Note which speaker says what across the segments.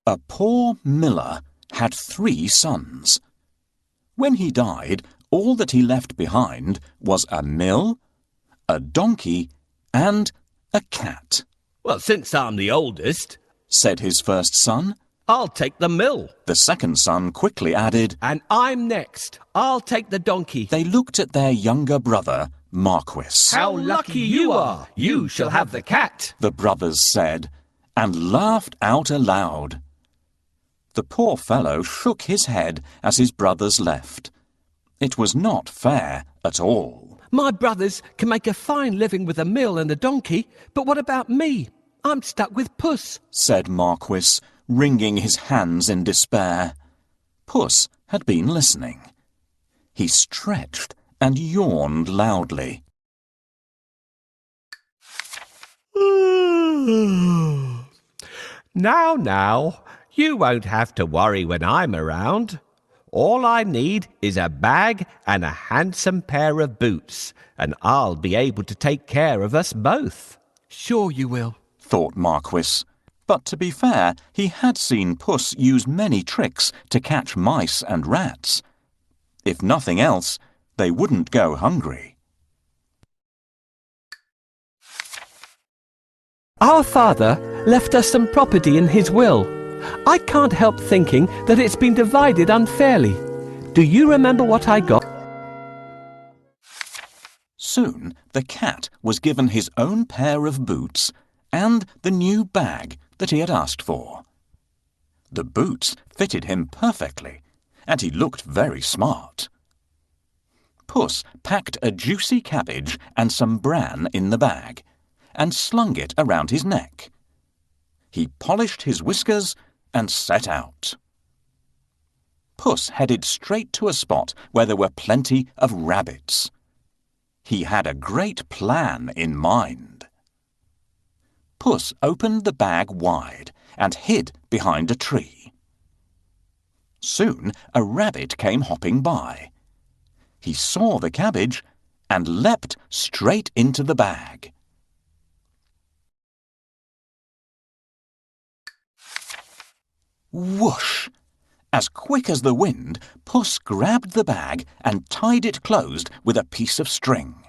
Speaker 1: A poor miller had 3 sons. When he died, all that he left behind was a mill, a donkey, and a cat.
Speaker 2: "Well, since I'm the oldest,"
Speaker 1: said his first son.
Speaker 2: "I'll take the mill."
Speaker 1: The second son quickly added,
Speaker 2: "And I'm next. I'll take the donkey."
Speaker 1: They looked at their younger brother, Marquis.
Speaker 2: "How lucky you are! You shall have the cat,"
Speaker 1: the brothers said, and laughed out aloud. The poor fellow shook his head as his brothers left. It was not fair at all.
Speaker 2: "My brothers can make a fine living with the mill and the donkey, but what about me? I'm stuck with Puss,"
Speaker 1: said Marquis, wringing his hands in despair. Puss had been listening. He stretched and yawned loudly.
Speaker 2: Now, you won't have to worry when I'm around. All I need is a bag and a handsome pair of boots, and I'll be able to take care of us both." "Sure you will,"
Speaker 1: thought Marquis. But to be fair, he had seen Puss use many tricks to catch mice and rats. If nothing else, they wouldn't go hungry.
Speaker 2: "Our father left us some property in his will. I can't help thinking that it's been divided unfairly. Do you remember what I got?"
Speaker 1: Soon the cat was given his own pair of boots and the new bag that he had asked for. The boots fitted him perfectly, and he looked very smart. Puss packed a juicy cabbage and some bran in the bag, and slung it around his neck. He polished his whiskers and set out. Puss headed straight to a spot where there were plenty of rabbits. He had a great plan in mind. Puss opened the bag wide and hid behind a tree. Soon a rabbit came hopping by. He saw the cabbage and leapt straight into the bag. Whoosh! As quick as the wind, Puss grabbed the bag and tied it closed with a piece of string.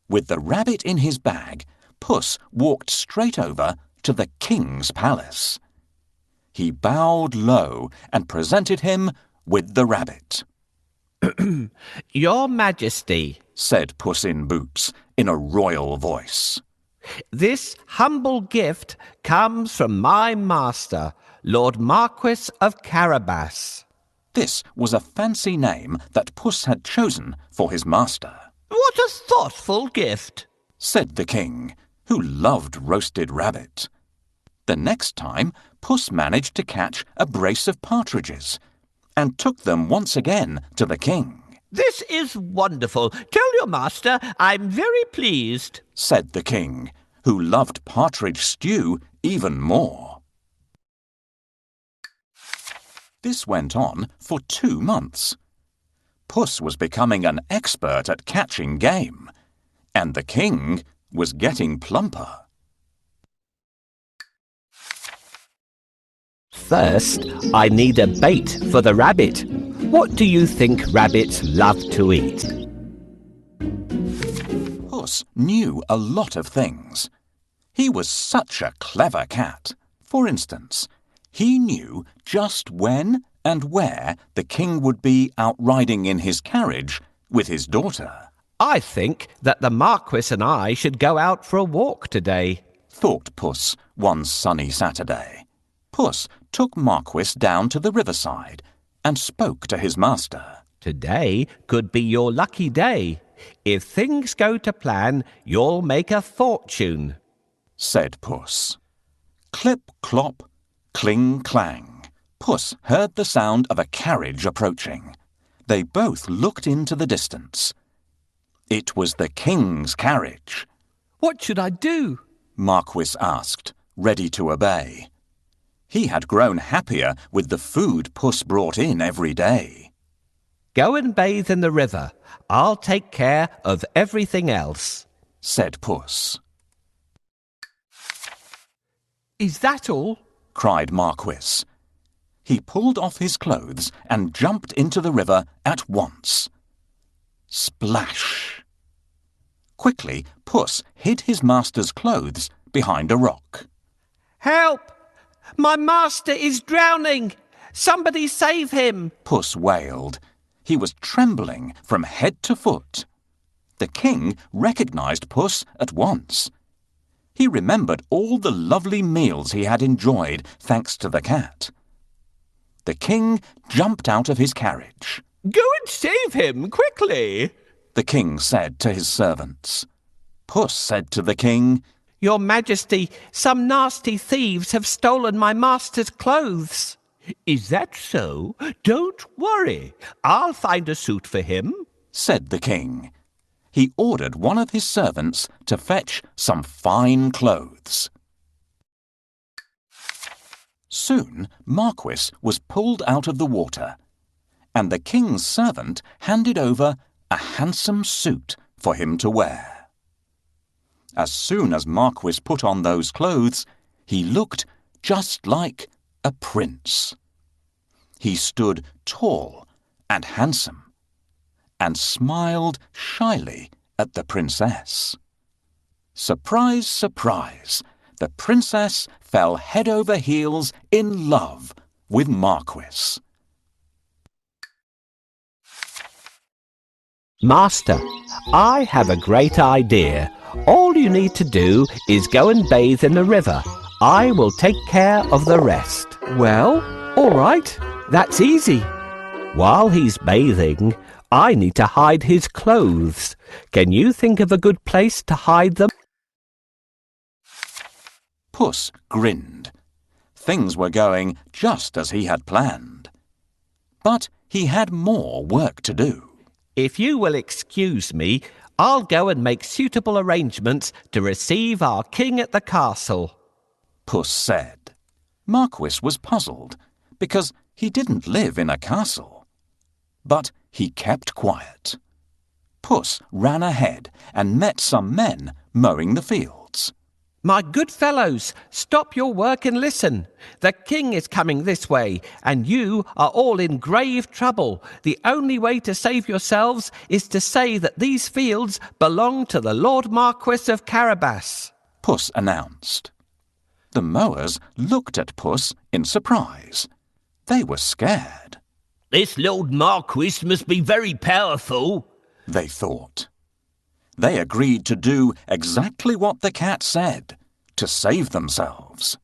Speaker 1: With the rabbit in his bag, Puss walked straight over to the king's palace. He bowed low and presented him with the rabbit.
Speaker 2: "Your Majesty," said
Speaker 1: Puss in Boots in a royal voice,
Speaker 2: "this humble gift comes from my master, Lord Marquis of Carabas."
Speaker 1: This was a fancy name that Puss had chosen for his master.
Speaker 2: "What a thoughtful gift,"
Speaker 1: said the king, who loved roasted rabbit. The next time, Puss managed to catch a brace of partridges and took them once again to the king.
Speaker 2: "This is wonderful. Tell your master I'm very pleased,"
Speaker 1: said the king, who loved partridge stew even more. This went on for 2 months. Puss was becoming an expert at catching game, and the king was getting plumper.
Speaker 2: "First, I need a bait for the rabbit. What do you think rabbits love to eat?"
Speaker 1: Puss knew a lot of things. He was such a clever cat. For instance, he knew just when and where the king would be out riding in his carriage with his daughter.
Speaker 2: "I think that the Marquis and I should go out for a walk today,"
Speaker 1: thought Puss one sunny Saturday. Puss took Marquis down to the riverside and spoke to his master.
Speaker 2: "Today could be your lucky day. If things go to plan, you'll make a fortune,"
Speaker 1: said Puss. Clip, clop, cling, clang. Puss heard the sound of a carriage approaching. They both looked into the distance. It was the king's carriage.
Speaker 2: "What should I do?"
Speaker 1: Marquis asked, ready to obey. He had grown happier with the food Puss brought in every day.
Speaker 2: "Go and bathe in the river. I'll take care of everything else,"
Speaker 1: said Puss.
Speaker 2: "Is that all?"
Speaker 1: cried Marquis. He pulled off his clothes and jumped into the river at once. Splash! Quickly, Puss hid his master's clothes behind a rock.
Speaker 2: Help! My master is drowning! Somebody save him!
Speaker 1: Puss wailed. He was trembling from head to foot. The king recognized Puss at once. He remembered all the lovely meals he had enjoyed thanks to the cat. The king jumped out of his carriage.
Speaker 2: Go and save him, quickly!
Speaker 1: The king said to his servants. Puss said to the king,
Speaker 2: Your Majesty, some nasty thieves have stolen my master's clothes. Is that so? Don't worry. I'll find a suit for him,
Speaker 1: said the king. He ordered one of his servants to fetch some fine clothes. Soon Marquis was pulled out of the water, and the king's servant handed over a handsome suit for him to wear. As soon as Marquis put on those clothes, he looked just like a prince. He stood tall and handsome, and smiled shyly at the princess. Surprise, surprise! The princess fell head over heels in love with Marquis.
Speaker 2: Master, I have a great idea. All you need to do is go and bathe in the river. I will take care of the rest. Well, all right. That's easy. While he's bathing, I need to hide his clothes. Can you think of a good place to hide them?
Speaker 1: Puss grinned. Things were going just as he had planned. But he had more work to do.
Speaker 2: If you will excuse me, I'll go and make suitable arrangements to receive our king at the castle,
Speaker 1: Puss said. Marquis was puzzled because he didn't live in a castle. But he kept quiet. Puss ran ahead and met some men mowing the fields.
Speaker 2: My good fellows, stop your work and listen. The king is coming this way, and you are all in grave trouble. The only way to save yourselves is to say that these fields belong to the Lord Marquis of Carabas,
Speaker 1: Puss announced. The mowers looked at Puss in surprise. They were scared.
Speaker 2: This Lord Marquis must be very powerful,
Speaker 1: they thought. They agreed to do exactly what the cat said, to save themselves.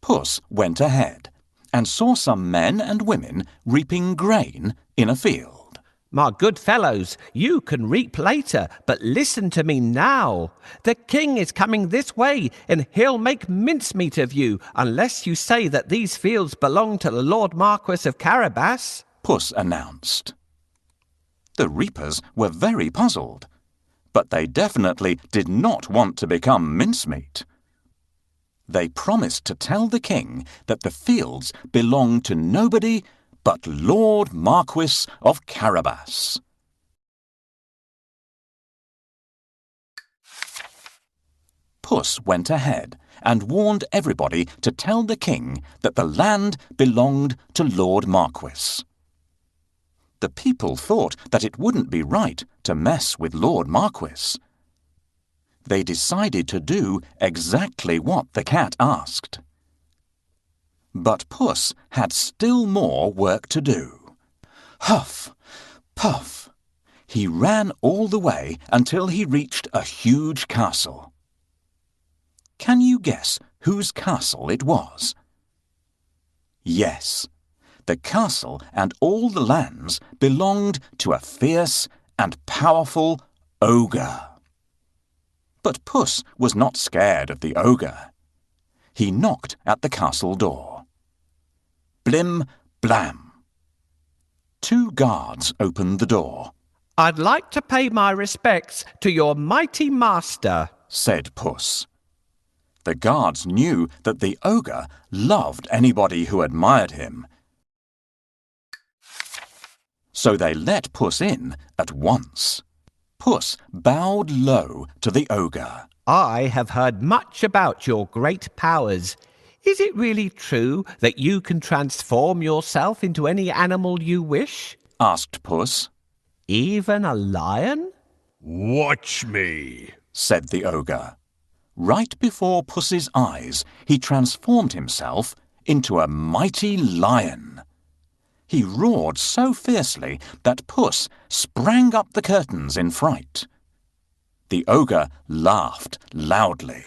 Speaker 1: Puss went ahead and saw some men and women reaping grain in a field.
Speaker 2: My good fellows, you can reap later, but listen to me now. The king is coming this way, and he'll make mincemeat of you unless you say that these fields belong to the Lord Marquis of Carabas,
Speaker 1: Puss announced. The reapers were very puzzled, but they definitely did not want to become mincemeat. They promised to tell the king that the fields belonged to nobody but Lord Marquis of Carabas. Puss went ahead and warned everybody to tell the king that the land belonged to Lord Marquis. The people thought that it wouldn't be right to mess with Lord Marquis. They decided to do exactly what the cat asked. But Puss had still more work to do. Huff, puff. He ran all the way until he reached a huge castle. Can you guess whose castle it was? Yes. The castle and all the lands belonged to a fierce and powerful ogre. But Puss was not scared of the ogre. He knocked at the castle door. Blim, blam. 2 guards opened the door.
Speaker 2: I'd like to pay my respects to your mighty master,
Speaker 1: said Puss. The guards knew that the ogre loved anybody who admired him. So they let Puss in at once. Puss bowed low to the ogre.
Speaker 2: I have heard much about your great powers. Is it really true that you can transform yourself into any animal you wish?
Speaker 1: asked Puss.
Speaker 2: Even a lion?
Speaker 3: Watch me,
Speaker 1: said the ogre. Right before Puss's eyes, he transformed himself into a mighty lion. He roared so fiercely that Puss sprang up the curtains in fright. The ogre laughed loudly.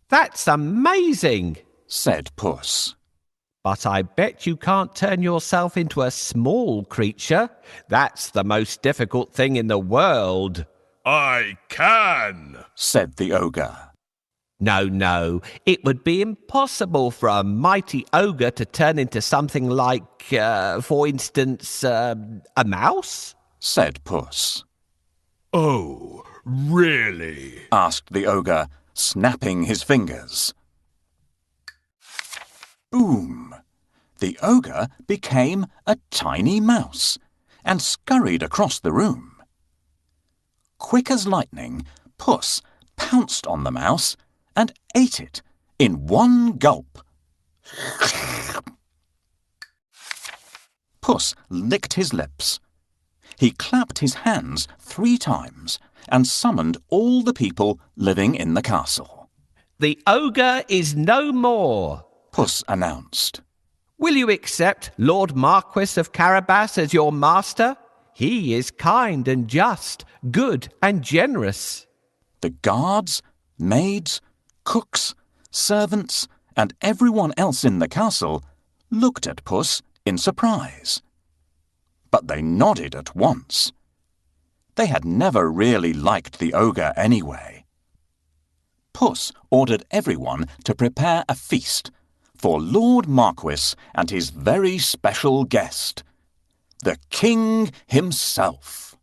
Speaker 2: That's amazing,
Speaker 1: said Puss.
Speaker 2: but I bet you can't turn yourself into a small creature. That's the most difficult thing in the world.
Speaker 3: I can,
Speaker 1: said the ogre.
Speaker 2: No, it would be impossible for a mighty ogre to turn into something like, for instance, a mouse?
Speaker 1: said Puss.
Speaker 3: Oh, really?
Speaker 1: asked the ogre, snapping his fingers. Boom! The ogre became a tiny mouse and scurried across the room. Quick as lightning, Puss pounced on the mouse and ate it in one gulp. Puss licked his lips. He clapped his hands 3 times and summoned all the people living in the castle.
Speaker 2: The ogre is no more,
Speaker 1: Puss announced.
Speaker 2: Will you accept Lord Marquis of Carabas as your master? He is kind and just, good and generous.
Speaker 1: The guards, maids, cooks, servants, and everyone else in the castle looked at Puss in surprise. But they nodded at once. They had never really liked the ogre anyway. Puss ordered everyone to prepare a feast for Lord Marquis and his very special guest, the king himself.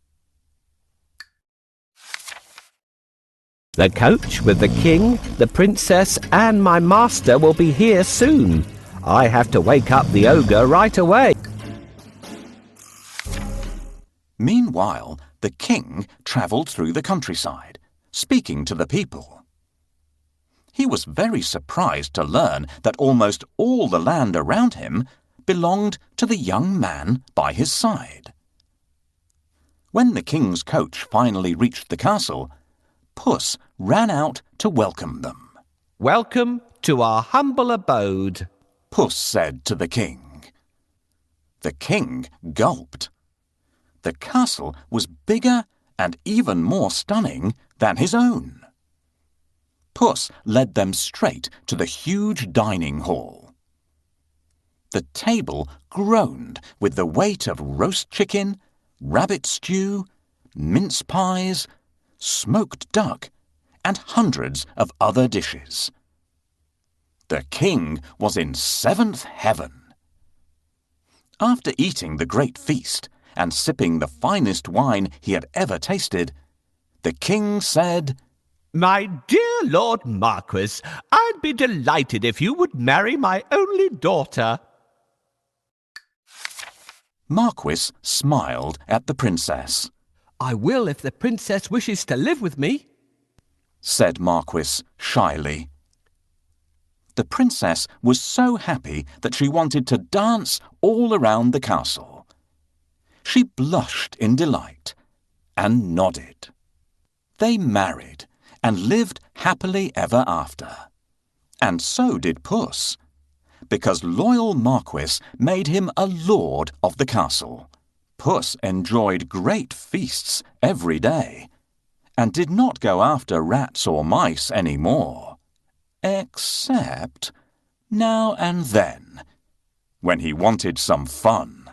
Speaker 2: The coach with the king, the princess, and my master will be here soon. I have to wake up the ogre right away.
Speaker 1: Meanwhile, the king travelled through the countryside, speaking to the people. He was very surprised to learn that almost all the land around him belonged to the young man by his side. When the king's coach finally reached the castle, Puss ran out to welcome them.
Speaker 2: Welcome to our humble abode,
Speaker 1: Puss said to the king. The king gulped. The castle was bigger and even more stunning than his own. Puss led them straight to the huge dining hall. The table groaned with the weight of roast chicken, rabbit stew, mince pies, smoked duck, and hundreds of other dishes. The king was in 7th heaven. After eating the great feast and sipping the finest wine he had ever tasted, the king said,
Speaker 2: My dear Lord Marquis, I'd be delighted if you would marry my only daughter.
Speaker 1: Marquis smiled at the princess.
Speaker 2: I will if the princess wishes to live with me,
Speaker 1: said Marquis shyly. The princess was so happy that she wanted to dance all around the castle. She blushed in delight and nodded. They married and lived happily ever after. And so did Puss, because loyal Marquis made him a lord of the castle. Puss enjoyed great feasts every day and did not go after rats or mice any more, except now and then, when he wanted some fun.